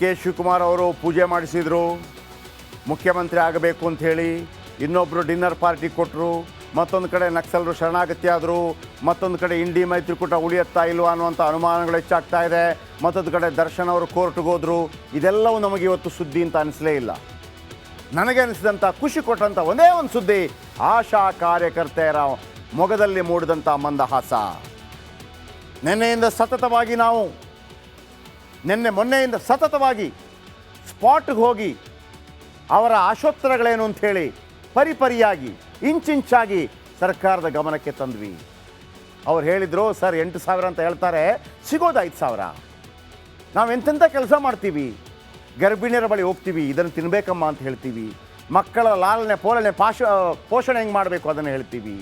K Shivakumar ಅವರು ಪೂಜೆ ಮಾಡಿಸಿದರು, ಮುಖ್ಯಮಂತ್ರಿ ಆಗಬೇಕು ಅಂಥೇಳಿ. ಇನ್ನೊಬ್ಬರು ಡಿನ್ನರ್ ಪಾರ್ಟಿ ಕೊಟ್ಟರು. ಮತ್ತೊಂದು ಕಡೆ ನಕ್ಸಲರು ಶರಣಾಗತಿ ಆದರು. ಮತ್ತೊಂದು ಕಡೆ ಇಂಡಿ ಮೈತ್ರಿಕೂಟ ಉಳಿಯುತ್ತಾ ಇಲ್ವಾ ಅನ್ನುವಂಥ ಅನುಮಾನಗಳು ಹೆಚ್ಚಾಗ್ತಾ ಇದೆ. ಮತ್ತೊಂದು ಕಡೆ ದರ್ಶನ್ ಅವರು ಕೋರ್ಟ್ಗೆ ಹೋದರು. ಇದೆಲ್ಲವೂ ನಮಗೆ ಇವತ್ತು ಸುದ್ದಿ ಅಂತ ಅನಿಸಲೇ ಇಲ್ಲ. ನನಗೆ ಅನಿಸಿದಂಥ ಖುಷಿ ಕೊಟ್ಟಂಥ ಒಂದೇ ಒಂದು ಸುದ್ದಿ, ಆಶಾ ಕಾರ್ಯಕರ್ತೆಯರ ಮೊಗದಲ್ಲಿ ಮೂಡಿದಂಥ ಮಂದಹಾಸ. ಮೊನ್ನೆಯಿಂದ ಸತತವಾಗಿ ಸ್ಪಾಟ್ಗೆ ಹೋಗಿ ಅವರ ಆಶೋತ್ತರಗಳೇನು ಅಂಥೇಳಿ ಪರಿಪರಿಯಾಗಿ ಇಂಚಿಂಚಾಗಿ ಸರ್ಕಾರದ ಗಮನಕ್ಕೆ ತಂದ್ವಿ. ಅವ್ರು ಹೇಳಿದರು, ಸರ್ 8,000 ಅಂತ ಹೇಳ್ತಾರೆ, ಸಿಗೋದು 5,000. ನಾವು ಎಂತೆಂಥ ಕೆಲಸ ಮಾಡ್ತೀವಿ. ಗರ್ಭಿಣಿಯರ ಬಳಿ ಹೋಗ್ತೀವಿ, ಇದನ್ನು ತಿನ್ನಬೇಕಮ್ಮ ಅಂತ ಹೇಳ್ತೀವಿ. ಮಕ್ಕಳ ಲಾಲನೆ ಪೋಷಣೆ ಹೆಂಗೆ ಮಾಡಬೇಕು ಅದನ್ನು ಹೇಳ್ತೀವಿ.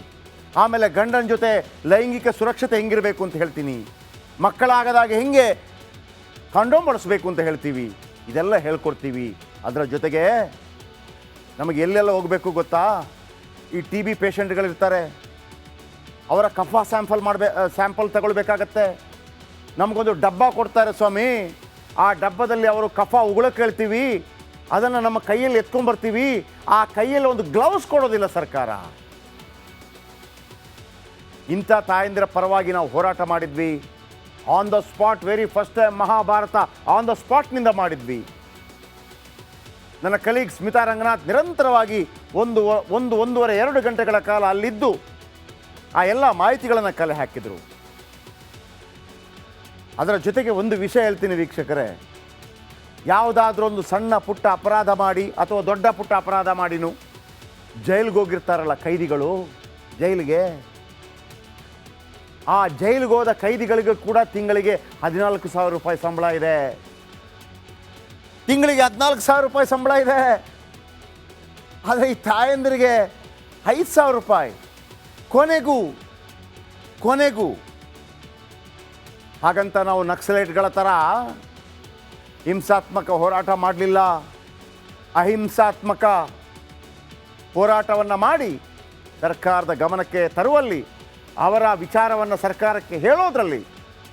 ಆಮೇಲೆ ಗಂಡನ ಜೊತೆ ಲೈಂಗಿಕ ಸುರಕ್ಷತೆ ಹೆಂಗಿರಬೇಕು ಅಂತ ಹೇಳ್ತೀನಿ. ಮಕ್ಕಳಾಗದಾಗ ಹೆಂಗೆ ಕಾಂಡೋಮ್ ಬಳಸಬೇಕು ಅಂತ ಹೇಳ್ತೀವಿ. ಇದೆಲ್ಲ ಹೇಳ್ಕೊಡ್ತೀವಿ. ಅದರ ಜೊತೆಗೆ ನಮಗೆ ಎಲ್ಲೆಲ್ಲ ಹೋಗಬೇಕು ಗೊತ್ತಾ? ಈ TB ಪೇಷಂಟ್ಗಳಿರ್ತಾರೆ, ಅವರ ಕಫ ಸ್ಯಾಂಪಲ್ ತಗೊಳ್ಬೇಕಾಗತ್ತೆ. ನಮಗೊಂದು ಡಬ್ಬ ಕೊಡ್ತಾರೆ ಸ್ವಾಮಿ. ಆ ಡಬ್ಬದಲ್ಲಿ ಅವರು ಕಫ ಉಗುಳಕ್ಕೆ ಹೇಳ್ತೀವಿ, ಅದನ್ನು ನಮ್ಮ ಕೈಯಲ್ಲಿ ಎತ್ಕೊಂಡ್ಬರ್ತೀವಿ. ಆ ಕೈಯಲ್ಲಿ ಒಂದು ಗ್ಲೌಸ್ ಕೊಡೋದಿಲ್ಲ ಸರ್ಕಾರ. ಇಂಥ ತಾಯಂದಿರ ಪರವಾಗಿ ನಾವು ಹೋರಾಟ ಮಾಡಿದ್ವಿ. On the spot, very first time Mahabharata on the ಸ್ಪಾಟ್ನಿಂದ ಮಾಡಿದ್ವಿ. ನನ್ನ ಕಲೀಗ್ ಸ್ಮಿತಾ ರಂಗನಾಥ್ ನಿರಂತರವಾಗಿ 1.5-2 ಗಂಟೆಗಳ ಕಾಲ ಅಲ್ಲಿದ್ದು ಆ ಎಲ್ಲ ಮಾಹಿತಿಗಳನ್ನು ಕಲೆ ಹಾಕಿದರು. ಅದರ ಜೊತೆಗೆ ಒಂದು ವಿಷಯ ಹೇಳ್ತೀನಿ ವೀಕ್ಷಕರೇ, ಯಾವುದಾದ್ರೂ ಒಂದು ಸಣ್ಣ ಪುಟ್ಟ ಅಪರಾಧ ಮಾಡಿ ಅಥವಾ ದೊಡ್ಡ ಪುಟ್ಟ ಅಪರಾಧ ಮಾಡಿನೂ ಜೈಲಿಗೆ ಹೋಗಿರ್ತಾರಲ್ಲ ಕೈದಿಗಳು, ಜೈಲಿಗೆ, ಆ ಜೈಲಿಗೆ ಹೋದ ಕೈದಿಗಳಿಗೂ ಕೂಡ ತಿಂಗಳಿಗೆ 14,000 ರೂಪಾಯಿ ಸಂಬಳ ಇದೆ. ತಿಂಗಳಿಗೆ 14,000 ರೂಪಾಯಿ ಸಂಬಳ ಇದೆ. ಆದರೆ ಈ ತಾಯಂದಿರಿಗೆ 5,000 ರೂಪಾಯಿ. ಕೊನೆಗೂ ಹಾಗಂತ ನಾವು ನಕ್ಸಲೈಟ್ಗಳ ಥರ ಹಿಂಸಾತ್ಮಕ ಹೋರಾಟ ಮಾಡಲಿಲ್ಲ. ಅಹಿಂಸಾತ್ಮಕ ಹೋರಾಟವನ್ನು ಮಾಡಿ ಸರ್ಕಾರದ ಗಮನಕ್ಕೆ ತರುವಲ್ಲಿ, ಅವರ ವಿಚಾರವನ್ನು ಸರ್ಕಾರಕ್ಕೆ ಹೇಳೋದ್ರಲ್ಲಿ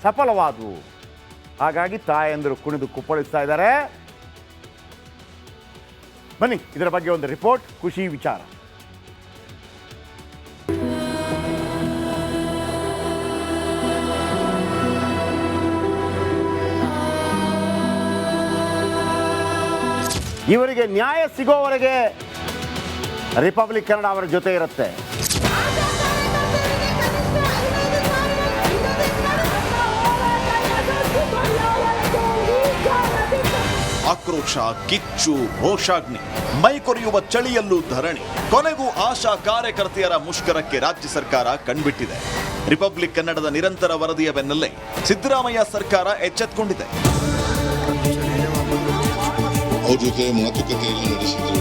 ಸಫಲವಾದವು. ಹಾಗಾಗಿ ತಾಯಂದಿರು ಕುಣಿದು ಕುಪ್ಪಳಿಸ್ತಾ ಇದ್ದಾರೆ. ಬನ್ನಿ ಇದರ ಬಗ್ಗೆ ಒಂದು ರಿಪೋರ್ಟ್, ಖುಷಿ ವಿಚಾರ. ಇವರಿಗೆ ನ್ಯಾಯ ಸಿಗೋವರೆಗೆ ರಿಪಬ್ಲಿಕ್ ಕನ್ನಡ ಅವರ ಜೊತೆ ಇರುತ್ತೆ. ಆಕ್ರೋಶ, ಕಿಚ್ಚು, ರೋಷಾಗ್ನಿ, ಮೈ ಕೊರೆಯುವ ಚಳಿಯಲ್ಲೂ ಧರಣಿ. ಕೊನೆಗೂ ಆಶಾ ಕಾರ್ಯಕರ್ತೆಯರ ಮುಷ್ಕರಕ್ಕೆ ರಾಜ್ಯ ಸರ್ಕಾರ ಕಣ್ಬಿಟ್ಟಿದೆ. ರಿಪಬ್ಲಿಕ್ ಕನ್ನಡದ ನಿರಂತರ ವರದಿಯ ಬೆನ್ನಲ್ಲೇ ಸಿದ್ದರಾಮಯ್ಯ ಸರ್ಕಾರ ಎಚ್ಚೆತ್ತುಕೊಂಡಿದೆ. ಅವ್ರ ಜೊತೆ ಮಾತುಕತೆಯನ್ನು ನಡೆಸಿದ್ರು.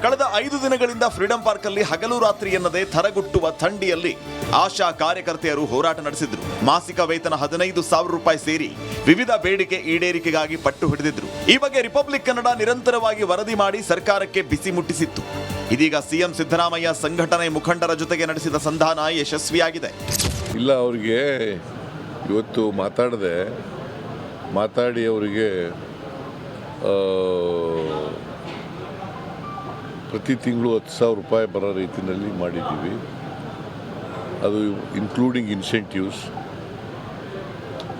ಕಳೆದ 5 ದಿನಗಳಿಂದ ಫ್ರೀಡಂ ಪಾರ್ಕ್ ಅಲ್ಲಿ ಹಗಲು ರಾತ್ರಿ ಎನ್ನದೆ ಥರಗುಟ್ಟುವ ಥಂಡಿಯಲ್ಲಿ ಆಶಾ ಕಾರ್ಯಕರ್ತೆಯರು ಹೋರಾಟ ನಡೆಸಿದ್ರು. ಮಾಸಿಕ ವೇತನ 15,000 ರೂಪಾಯಿ ಸೇರಿ ವಿವಿಧ ಬೇಡಿಕೆ ಈಡೇರಿಕೆಗಾಗಿ ಪಟ್ಟು ಹಿಡಿದಿದ್ರು. ಈ ಬಗ್ಗೆ ರಿಪಬ್ಲಿಕ್ ಕನ್ನಡ ನಿರಂತರವಾಗಿ ವರದಿ ಮಾಡಿ ಸರ್ಕಾರಕ್ಕೆ ಬಿಸಿ ಮುಟ್ಟಿಸಿತ್ತು. ಇದೀಗ ಸಿಎಂ ಸಿದ್ದರಾಮಯ್ಯ ಸಂಘಟನೆ ಮುಖಂಡರ ಜೊತೆಗೆ ನಡೆಸಿದ ಸಂಧಾನ ಯಶಸ್ವಿಯಾಗಿದೆ. ಇಲ್ಲ, ಅವರಿಗೆ ಇವತ್ತು ಮಾತಾಡಿ ಅವರಿಗೆ ಪ್ರತಿ ತಿಂಗಳು 10,000 ರೂಪಾಯಿ ಬರೋ ರೀತಿಯಲ್ಲಿ ಮಾಡಿದ್ದೀವಿ. ಅದು ಇನ್ಕ್ಲೂಡಿಂಗ್ ಇನ್ಸೆಂಟಿವ್ಸ್.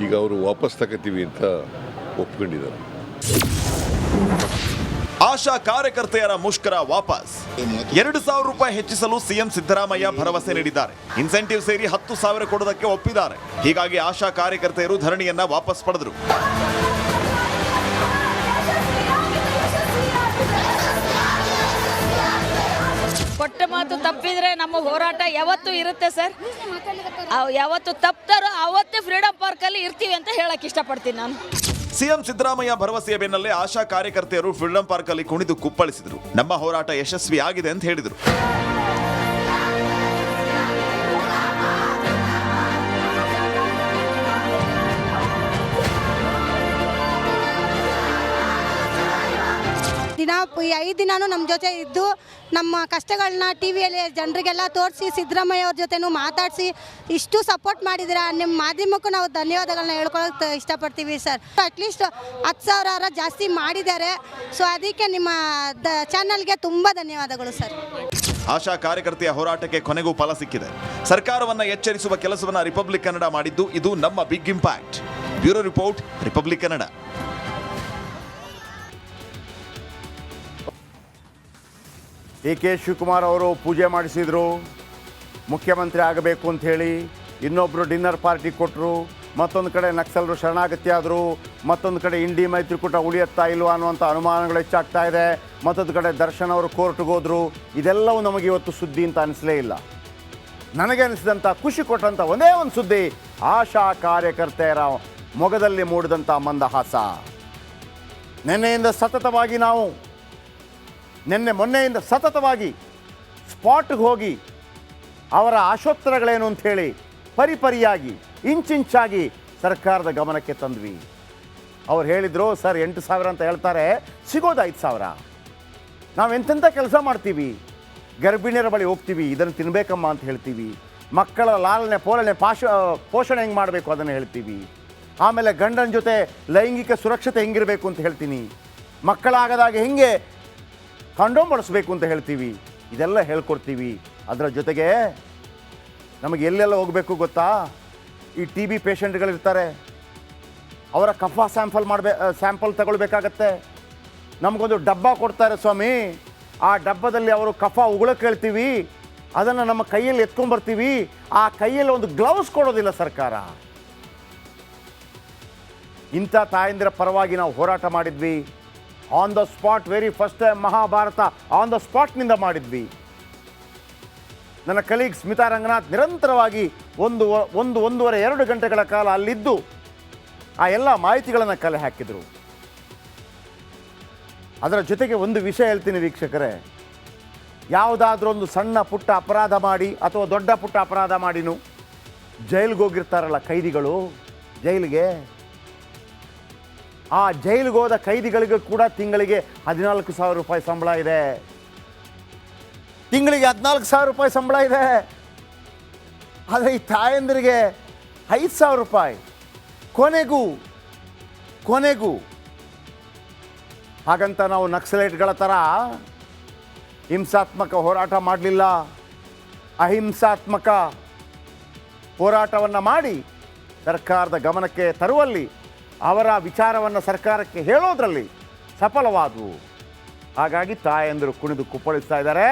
ಈಗ ಅವರು ವಾಪಸ್ ತಗೋತೀವಿ ಅಂತ ಒಪ್ಕೊಂಡಿದ್ದಾರೆ. ಆಶಾ ಕಾರ್ಯಕರ್ತೆಯರ ಮುಷ್ಕರ ವಾಪಸ್. 2,000 ರೂಪಾಯಿ ಹೆಚ್ಚಿಸಲು ಸಿಎಂ ಸಿದ್ದರಾಮಯ್ಯ ಭರವಸೆ ನೀಡಿದ್ದಾರೆ. ಇನ್ಸೆಂಟಿವ್ ಸೇರಿ 10,000 ಕೊಡೋದಕ್ಕೆ ಒಪ್ಪಿದ್ದಾರೆ. ಹೀಗಾಗಿ ಆಶಾ ಕಾರ್ಯಕರ್ತೆಯರು ಧರಣಿಯನ್ನ ವಾಪಸ್ ಪಡೆದರು. ಕೊಟ್ಟ ಮಾತು ತಪ್ಪಿದ್ರೆ ನಮ್ಮ ಹೋರಾಟ ಯಾವತ್ತೂ ಇರುತ್ತೆ ಸರ್. ಯಾವತ್ತು ತಪ್ಪಾರೋ ಅವತ್ತೇ ಫ್ರೀಡಂ ಪಾರ್ಕ್ ಅಲ್ಲಿ ಇರ್ತೀವಿ ಅಂತ ಹೇಳಕ್ ಇಷ್ಟಪಡ್ತೀನಿ ನಾನು. ಸಿಎಂ ಸಿದ್ದರಾಮಯ್ಯ ಭರವಸೆಯ ಬೆನ್ನಲ್ಲೇ ಆಶಾ ಕಾರ್ಯಕರ್ತೆಯರು ಫ್ರೀಡಂ ಪಾರ್ಕ್ ಅಲ್ಲಿ ಕುಣಿದು ಕುಪ್ಪಳಿಸಿದರು. ನಮ್ಮ ಹೋರಾಟ ಯಶಸ್ವಿ ಆಗಿದೆ ಅಂತ ಹೇಳಿದರು. ಈ 5 ದಿನವೂ ನಮ್ಮ ಜೊತೆ ಇದ್ದು ನಮ್ಮ ಕಷ್ಟಗಳನ್ನ ಟಿ ವಿಯಲ್ಲಿ ಜನರಿಗೆಲ್ಲ ತೋರಿಸಿ ಸಿದ್ದರಾಮಯ್ಯ ಅವ್ರ ಜೊತೆನೂ ಮಾತಾಡಿಸಿ ಇಷ್ಟು ಸಪೋರ್ಟ್ ಮಾಡಿದ್ದೀರಾ. ನಿಮ್ಮ ಮಾಧ್ಯಮಕ್ಕೂ ನಾವು ಧನ್ಯವಾದಗಳನ್ನ ಹೇಳ್ಕೊಳ್ಳೋಕೆ ಇಷ್ಟಪಡ್ತೀವಿ ಸರ್. ಅಟ್ಲೀಸ್ಟ್ 10,000 ಜಾಸ್ತಿ ಮಾಡಿದ್ದಾರೆ. ಸೊ ಅದಕ್ಕೆ ನಿಮ್ಮ ಚಾನಲ್ಗೆ ತುಂಬ ಧನ್ಯವಾದಗಳು ಸರ್. ಆಶಾ ಕಾರ್ಯಕರ್ತೆಯ ಹೋರಾಟಕ್ಕೆ ಕೊನೆಗೂ ಫಲ ಸಿಕ್ಕಿದೆ. ಸರ್ಕಾರವನ್ನ ಎಚ್ಚರಿಸುವ ಕೆಲಸವನ್ನ ರಿಪಬ್ಲಿಕ್ ಕನ್ನಡ ಮಾಡಿದ್ದು ಇದು ನಮ್ಮ big impact. Bureau report, republic Kannada. K Shivakumar ಅವರು ಪೂಜೆ ಮಾಡಿಸಿದ್ರು, ಮುಖ್ಯಮಂತ್ರಿ ಆಗಬೇಕು ಅಂತ ಹೇಳಿ. ಇನ್ನೊಬ್ಬರು ಡಿನ್ನರ್ ಪಾರ್ಟಿ ಕೊಟ್ಟರು. ಮತ್ತೊಂದು ಕಡೆ ನಕ್ಸಲರು ಶರಣಾಗತಿ ಆದರು. ಮತ್ತೊಂದು ಕಡೆ ಇಂಡಿ ಮೈತ್ರಿಕೂಟ ಉಳಿಯುತ್ತಾ ಇಲ್ವಾ ಅನ್ನುವಂಥ ಅನುಮಾನಗಳು ಹೆಚ್ಚಾಗ್ತಾ ಇದೆ. ಮತ್ತೊಂದು ಕಡೆ ದರ್ಶನ್ ಅವರು ಕೋರ್ಟ್ಗೆ ಹೋದರು. ಇದೆಲ್ಲವೂ ನಮಗೆ ಇವತ್ತು ಸುದ್ದಿ ಅಂತ ಅನಿಸಲೇ ಇಲ್ಲ. ನನಗೆ ಅನಿಸಿದಂಥ ಖುಷಿ ಕೊಟ್ಟಂಥ ಒಂದೇ ಒಂದು ಸುದ್ದಿ, ಆಶಾ ಕಾರ್ಯಕರ್ತೆಯರ ಮೊಗದಲ್ಲಿ ಮೂಡಿದಂಥ ಮಂದಹಾಸ. ಮೊನ್ನೆಯಿಂದ ಸತತವಾಗಿ ಸ್ಪಾಟ್ಗೆ ಹೋಗಿ ಅವರ ಆಶೋತ್ತರಗಳೇನು ಅಂಥೇಳಿ ಪರಿಪರಿಯಾಗಿ ಇಂಚಿಂಚಾಗಿ ಸರ್ಕಾರದ ಗಮನಕ್ಕೆ ತಂದ್ವಿ. ಅವ್ರು ಹೇಳಿದರು, ಸರ್ 8,000 ಅಂತ ಹೇಳ್ತಾರೆ, ಸಿಗೋದು 5,000. ನಾವು ಎಂತೆಂಥ ಕೆಲಸ ಮಾಡ್ತೀವಿ. ಗರ್ಭಿಣಿಯರ ಬಳಿ ಹೋಗ್ತೀವಿ, ಇದನ್ನು ತಿನ್ನಬೇಕಮ್ಮ ಅಂತ ಹೇಳ್ತೀವಿ. ಮಕ್ಕಳ ಲಾಲನೆ ಪೋಷಣೆ ಹೆಂಗೆ ಮಾಡಬೇಕು ಅದನ್ನು ಹೇಳ್ತೀವಿ. ಆಮೇಲೆ ಗಂಡನ ಜೊತೆ ಲೈಂಗಿಕ ಸುರಕ್ಷತೆ ಹೆಂಗಿರಬೇಕು ಅಂತ ಹೇಳ್ತೀನಿ. ಮಕ್ಕಳಾಗದಾಗ ಹೆಂಗೆ ಕಾಂಡೋಮ್ ಬಳಸಬೇಕು ಅಂತ ಹೇಳ್ತೀವಿ. ಇದೆಲ್ಲ ಹೇಳ್ಕೊಡ್ತೀವಿ. ಅದರ ಜೊತೆಗೆ ನಮಗೆ ಎಲ್ಲೆಲ್ಲ ಹೋಗಬೇಕು ಗೊತ್ತಾ? ಈ ಟಿ ಬಿ ಪೇಷಂಟ್ಗಳಿರ್ತಾರೆ, ಅವರ ಕಫ ಸ್ಯಾಂಪಲ್ ತಗೊಳ್ಬೇಕಾಗತ್ತೆ. ನಮಗೊಂದು ಡಬ್ಬ ಕೊಡ್ತಾರೆ ಸ್ವಾಮಿ. ಆ ಡಬ್ಬದಲ್ಲಿ ಅವರು ಕಫ ಉಗುಳಕ್ಕೆ ಹೇಳ್ತೀವಿ, ಅದನ್ನು ನಮ್ಮ ಕೈಯಲ್ಲಿ ಎತ್ಕೊಂಡ್ಬರ್ತೀವಿ. ಆ ಕೈಯಲ್ಲಿ ಒಂದು ಗ್ಲೌಸ್ ಕೊಡೋದಿಲ್ಲ ಸರ್ಕಾರ. ಇಂಥ ತಾಯಂದಿರ ಪರವಾಗಿ ನಾವು ಹೋರಾಟ ಮಾಡಿದ್ವಿ. On the spot, very first time Mahabharata on the ಸ್ಪಾಟ್ನಿಂದ ಮಾಡಿದ್ವಿ. ನನ್ನ ಕಲೀಗ್ ಸ್ಮಿತಾ ರಂಗನಾಥ್ ನಿರಂತರವಾಗಿ 1.5 ಗಂಟೆಗಳ ಕಾಲ ಅಲ್ಲಿದ್ದು ಆ ಎಲ್ಲ ಮಾಹಿತಿಗಳನ್ನು ಕಲೆ ಹಾಕಿದರು. ಅದರ ಜೊತೆಗೆ ಒಂದು ವಿಷಯ ಹೇಳ್ತೀನಿ ವೀಕ್ಷಕರೇ, ಯಾವುದಾದ್ರೂ ಒಂದು ಸಣ್ಣ ಪುಟ್ಟ ಅಪರಾಧ ಮಾಡಿ ಅಥವಾ ದೊಡ್ಡ ಪುಟ್ಟ ಅಪರಾಧ ಮಾಡಿನೂ ಜೈಲಿಗೆ ಹೋಗಿರ್ತಾರಲ್ಲ ಕೈದಿಗಳು, ಜೈಲಿಗೆ, ಆ ಜೈಲಿಗೆ ಹೋದ ಕೈದಿಗಳಿಗೂ ಕೂಡ ತಿಂಗಳಿಗೆ 14,000 ರೂಪಾಯಿ ಸಂಬಳ ಇದೆ. ತಿಂಗಳಿಗೆ 14,000 ರೂಪಾಯಿ ಸಂಬಳ ಇದೆ. ಆದರೆ ಈ ತಾಯಂದಿರಿಗೆ 5,000 ರೂಪಾಯಿ. ಕೊನೆಗೂ ಹಾಗಂತ ನಾವು ನಕ್ಸಲೈಟ್ಗಳ ಥರ ಹಿಂಸಾತ್ಮಕ ಹೋರಾಟ ಮಾಡಲಿಲ್ಲ. ಅಹಿಂಸಾತ್ಮಕ ಹೋರಾಟವನ್ನು ಮಾಡಿ ಸರ್ಕಾರದ ಗಮನಕ್ಕೆ ತರುವಲ್ಲಿ, ಅವರ ವಿಚಾರವನ್ನು ಸರ್ಕಾರಕ್ಕೆ ಹೇಳೋದ್ರಲ್ಲಿ ಸಫಲವಾದವು. ಹಾಗಾಗಿ ತಾಯಂದಿರು ಕುಣಿದು ಕುಪ್ಪಳಿಸ್ತಾ ಇದ್ದಾರೆ.